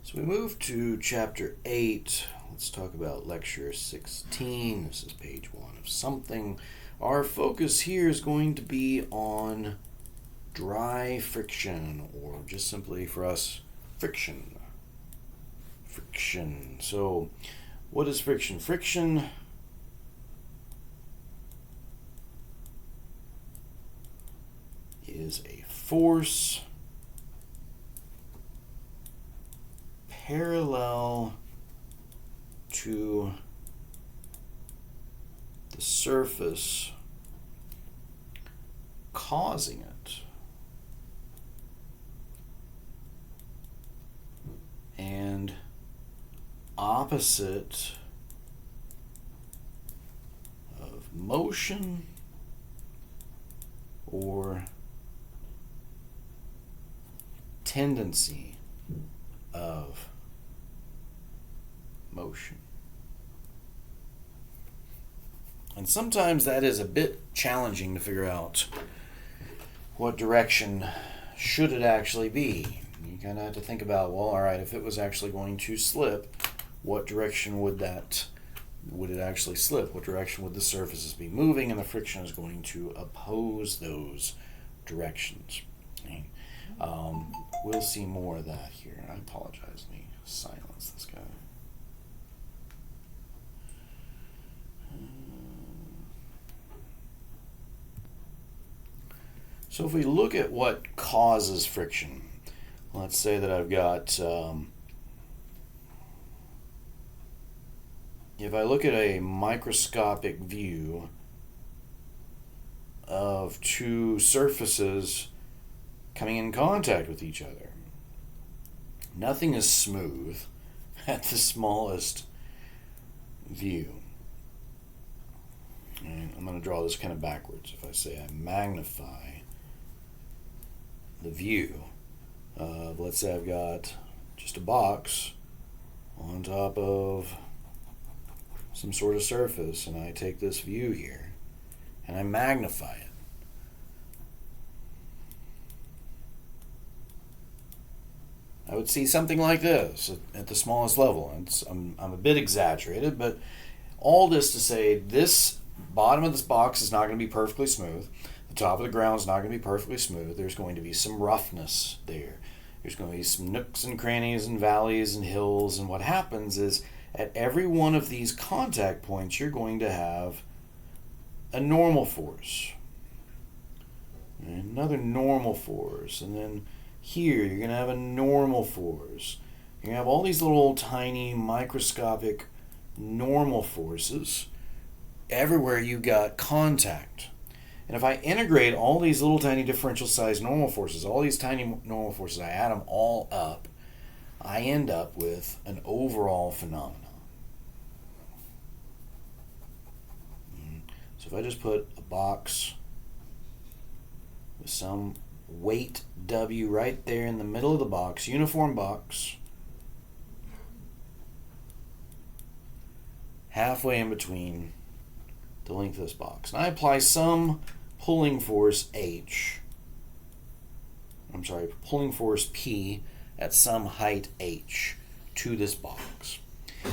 So we move to chapter 8. Let's talk about lecture 16. This is page 1 of something. Our focus here is going to be on dry friction, or just simply for us, friction. Friction. So, what is friction? Friction is a force parallel to the surface causing it, and opposite of motion or tendency of motion. And sometimes that is a bit challenging to figure out what direction should it actually be. You kind of have to think about, well, all right, if it was actually going to slip, what direction would it actually slip? What direction would the surfaces be moving? And the friction is going to oppose those directions. Okay. We'll see more of that here. I apologize. Let me silence this guy. So if we look at what causes friction, let's say that I've got, if I look at a microscopic view of two surfaces coming in contact with each other, nothing is smooth at the smallest view. And I'm going to draw this kind of backwards. If I say I magnify the view of, let's say I've got just a box on top of some sort of surface, and I take this view here and I magnify it. I would see something like this at the smallest level. I'm a bit exaggerated, but all this to say, this bottom of this box is not going to be perfectly smooth. The top of the ground is not going to be perfectly smooth. There's going to be some roughness there. There's going to be some nooks and crannies and valleys and hills. And what happens is, at every one of these contact points, you're going to have a normal force. And another normal force. And then here, you're going to have a normal force. You're going to have all these little tiny microscopic normal forces everywhere you got contact. And if I integrate all these little tiny differential size normal forces, all these tiny normal forces, I add them all up, I end up with an overall phenomenon. So if I just put a box with some weight W right there in the middle of the box, uniform box, halfway in between the length of this box, and I apply some pulling force pulling force P at some height H to this box.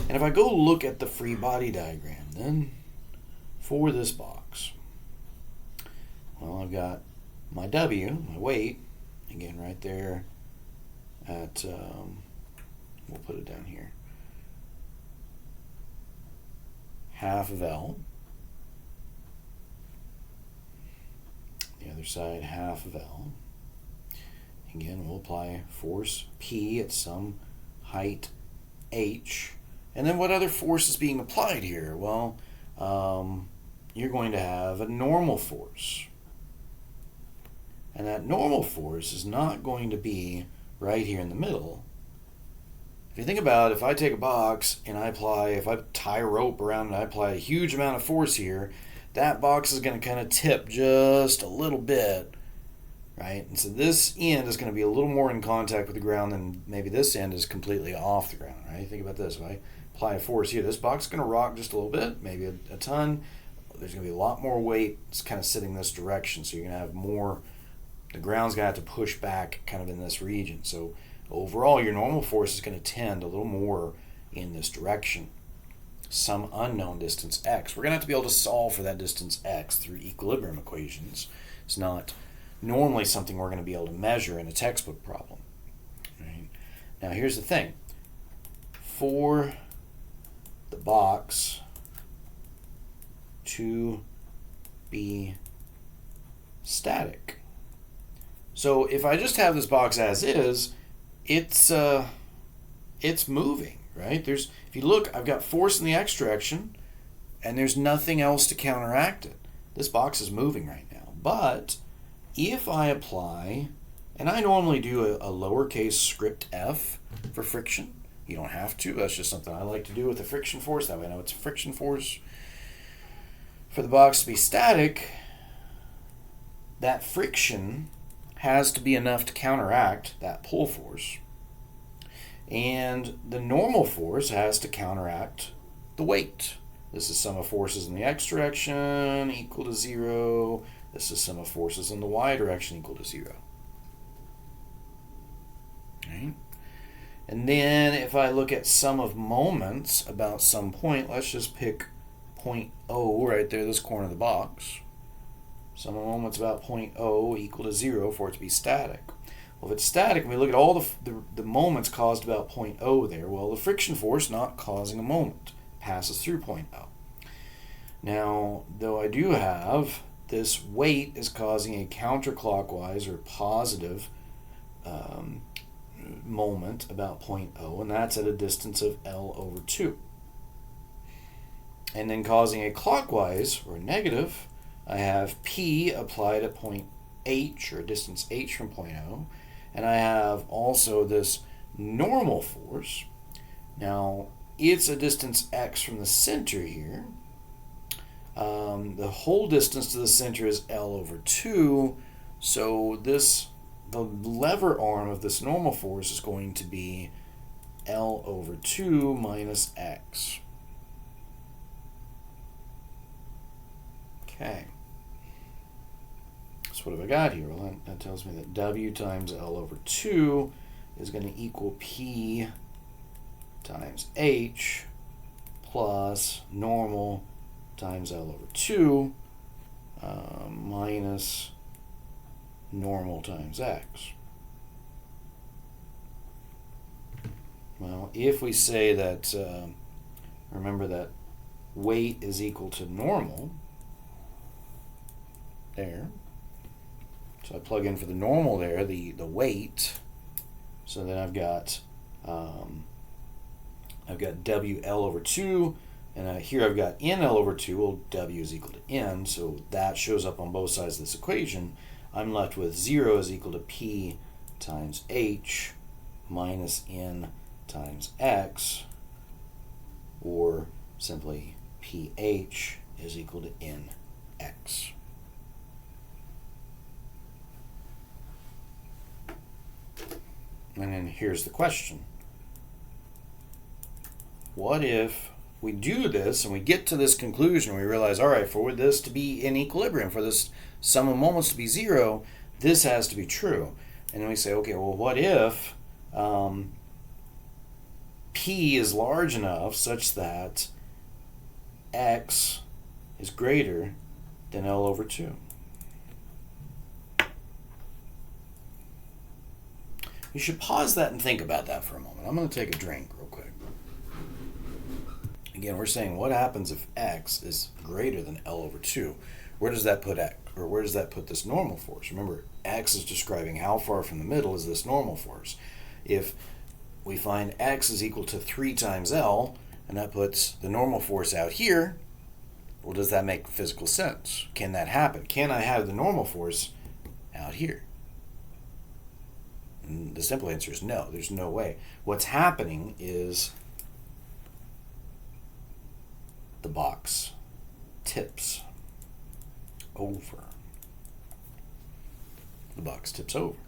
And if I go look at the free body diagram then for this box, well, I've got my W, my weight, again right there at, we'll put it down here, half of L. The other side, half of L. Again, we'll apply force P at some height H. And then what other force is being applied here? Well, you're going to have a normal force. And that normal force is not going to be right here in the middle. If you think about it, if I take a box and if I tie a rope around and I apply a huge amount of force here, that box is going to kind of tip just a little bit, right? And so this end is going to be a little more in contact with the ground than maybe this end is completely off the ground, right? Think about this. If I apply a force here, this box is going to rock just a little bit, maybe a ton. There's going to be a lot more weight. It's kind of sitting this direction, so you're going to have more, the ground's going to have to push back kind of in this region. So overall your normal force is going to tend a little more in this direction. Some unknown distance x. We're going to have to be able to solve for that distance x through equilibrium equations. It's not normally something we're going to be able to measure in a textbook problem. Right? Now here's the thing. For the box to be static. So if I just have this box as is, it's moving, right? If you look, I've got force in the x direction, and there's nothing else to counteract it. This box is moving right now. But if I apply, and I normally do a lowercase script f for friction. You don't have to. That's just something I like to do with the friction force. That way I know it's a friction force. For the box to be static, that friction has to be enough to counteract that pull force. And the normal force has to counteract the weight. This is sum of forces in the x direction equal to 0. This is sum of forces in the y direction equal to 0. Right? And then if I look at sum of moments about some point, let's just pick point O right there, this corner of the box. Sum of moments about point O equal to 0 for it to be static. Well, if it's static, and we look at all the moments caused about point O there, well, the friction force not causing a moment passes through point O. Now, though I do have this weight is causing a counterclockwise or positive moment about point O, and that's at a distance of L over 2. And then causing a clockwise or negative, I have P applied at point H, or distance H from point O, and I have also this normal force. Now, it's a distance x from the center here. The whole distance to the center is L over 2, so the lever arm of this normal force is going to be L over 2 minus x. Okay. So what have I got here? Well, that tells me that W times L over 2 is going to equal P times H plus normal times L over 2 minus normal times x. Well, if we say that, remember that weight is equal to normal, there. So I plug in for the normal there, the weight. So then I've got WL over 2, and here I've got NL over 2. Well, W is equal to N, so that shows up on both sides of this equation. I'm left with 0 is equal to P times H minus N times X, or simply PH is equal to NX. And then here's the question. What if we do this and we get to this conclusion and we realize, all right, for this to be in equilibrium, for this sum of moments to be 0, this has to be true. And then we say, okay, well, what if P is large enough such that X is greater than L over 2? You should pause that and think about that for a moment. I'm going to take a drink real quick. Again, we're saying what happens if X is greater than L over 2? Where does that put X, or where does that put this normal force? Remember, X is describing how far from the middle is this normal force. If we find X is equal to 3 times L, and that puts the normal force out here, well, does that make physical sense? Can that happen? Can I have the normal force out here? And the simple answer is no. There's no way. What's happening is the box tips over. The box tips over.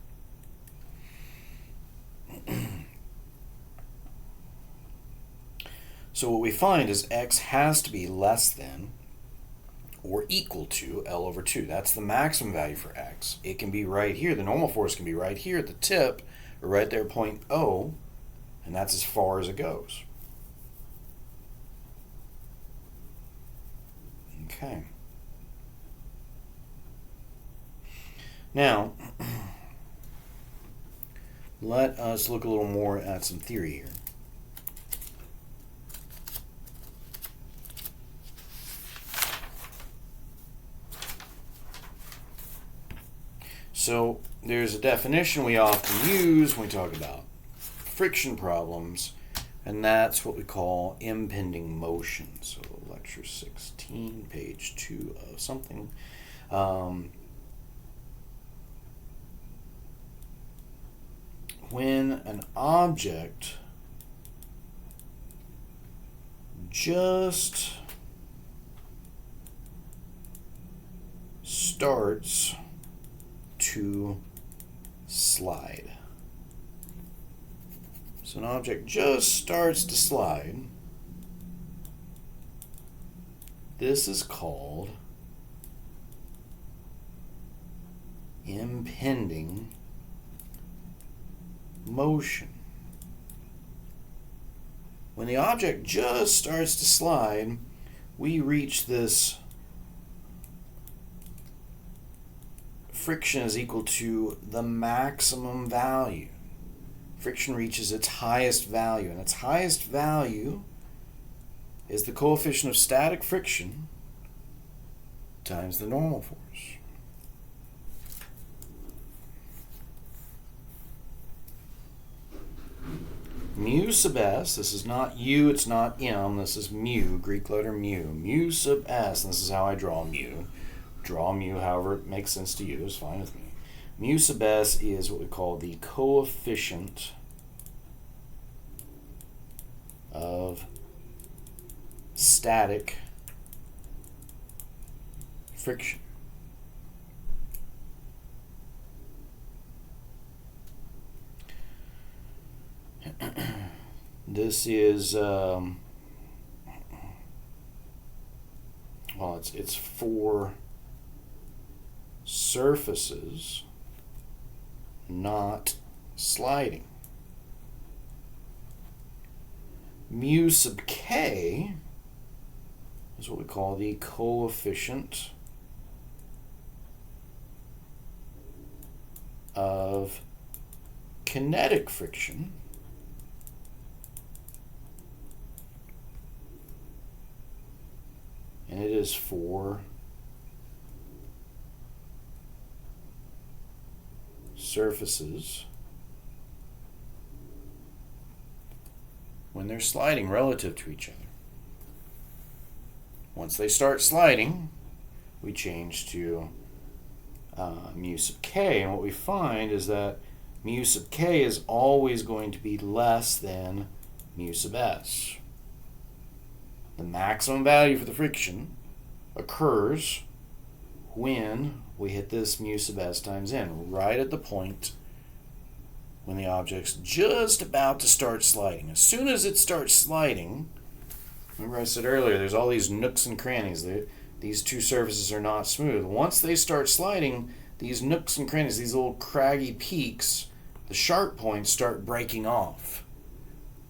So what we find is X has to be less than or equal to L over 2. That's the maximum value for X. It can be right here. The normal force can be right here at the tip, are right there at point O, and that's as far as it goes. Okay. Now, let us look a little more at some theory here. So there's a definition we often use when we talk about friction problems, and that's what we call impending motion. So lecture 16, page 2 of something. When an object just starts to slide. So an object just starts to slide. This is called impending motion. When the object just starts to slide, we reach this friction is equal to the maximum value. Friction reaches its highest value, and its highest value is the coefficient of static friction times the normal force. Mu sub s, this is not u, it's not m, this is mu, Greek letter mu. Mu sub s, and this is how I draw mu. Draw mu however it makes sense to you, is fine with me. Mu sub s is what we call the coefficient of static friction. This is well, it's for surfaces not sliding. Mu sub k is what we call the coefficient of kinetic friction. And it is for surfaces when they're sliding relative to each other. Once they start sliding, we change to mu sub k, and what we find is that mu sub k is always going to be less than mu sub s. The maximum value for the friction occurs when we hit this mu sub s times n, right at the point when the object's just about to start sliding. As soon as it starts sliding, remember I said earlier, there's all these nooks and crannies. These two surfaces are not smooth. Once they start sliding, these nooks and crannies, these little craggy peaks, the sharp points start breaking off.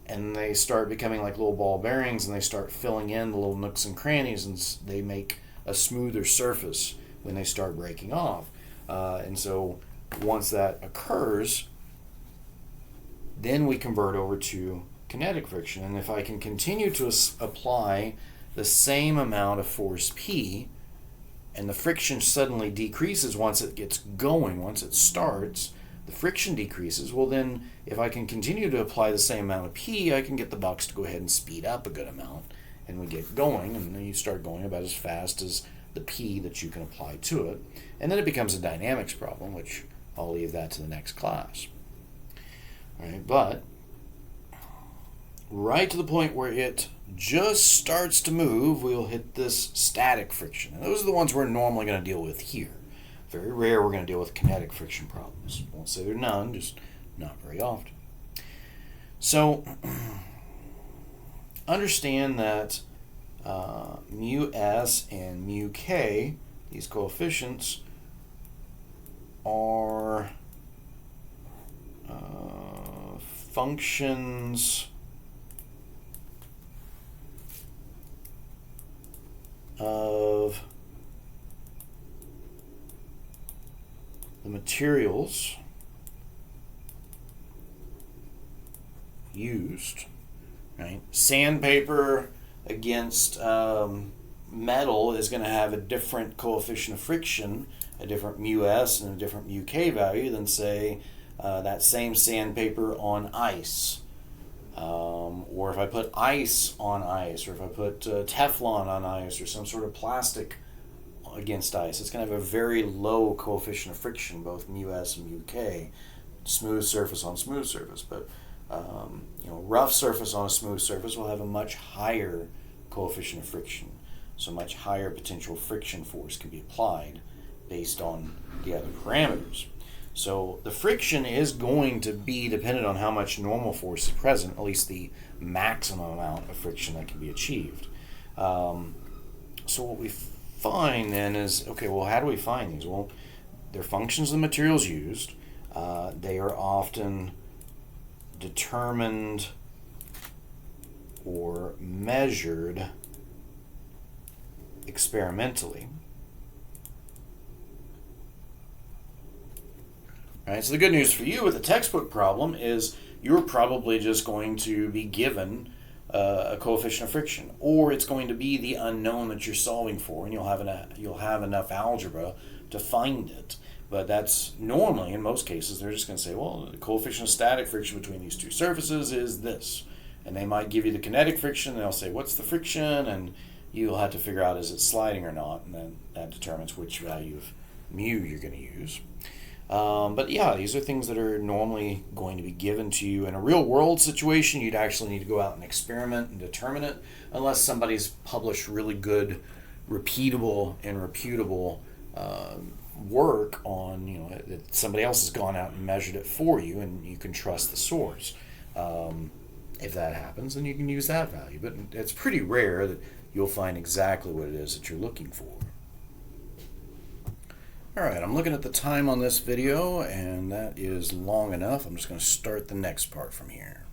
And they start becoming like little ball bearings, and they start filling in the little nooks and crannies, and they make a smoother surface when they start breaking off. And so once that occurs, then we convert over to kinetic friction. And if I can continue to apply the same amount of force P, and the friction suddenly decreases once it gets going, once it starts, the friction decreases, well then, if I can continue to apply the same amount of P, I can get the box to go ahead and speed up a good amount, and we get going, and then you start going about as fast as the P that you can apply to it, and then it becomes a dynamics problem, which I'll leave that to the next class. All right, but right to the point where it just starts to move, we'll hit this static friction, and those are the ones we're normally going to deal with here. Very rare we're going to deal with kinetic friction problems. Won't say there are none, just not very often. So understand that mu s and mu k, these coefficients, are functions of the materials used, right? Sandpaper against metal is going to have a different coefficient of friction, a different mu-s and a different mu-k value than, say, that same sandpaper on ice. Or if I put ice on ice, or if I put Teflon on ice, or some sort of plastic against ice, it's going to have a very low coefficient of friction, both mu-s and mu-k. Smooth surface on smooth surface, but rough surface on a smooth surface will have a much higher coefficient of friction, so much higher potential friction force can be applied based on the other parameters. So the friction is going to be dependent on how much normal force is present, at least the maximum amount of friction that can be achieved. So what we find then is, okay, well, how do we find these? Well, they're functions of the materials used. They are often determined or measured experimentally. All right, so the good news for you with the textbook problem is you're probably just going to be given a coefficient of friction, or it's going to be the unknown that you're solving for, and you'll have enough algebra to find it. But that's normally, in most cases, they're just going to say, well, the coefficient of static friction between these two surfaces is this. And they might give you the kinetic friction, and they'll say, what's the friction? And you'll have to figure out, is it sliding or not? And then that determines which value of mu you're going to use. But yeah, these are things that are normally going to be given to you. In a real world situation, you'd actually need to go out and experiment and determine it, unless somebody's published really good, repeatable and reputable work on, that somebody else has gone out and measured it for you, and you can trust the source. If that happens, then you can use that value. But it's pretty rare that you'll find exactly what it is that you're looking for. Alright, I'm looking at the time on this video, and that is long enough. I'm just going to start the next part from here.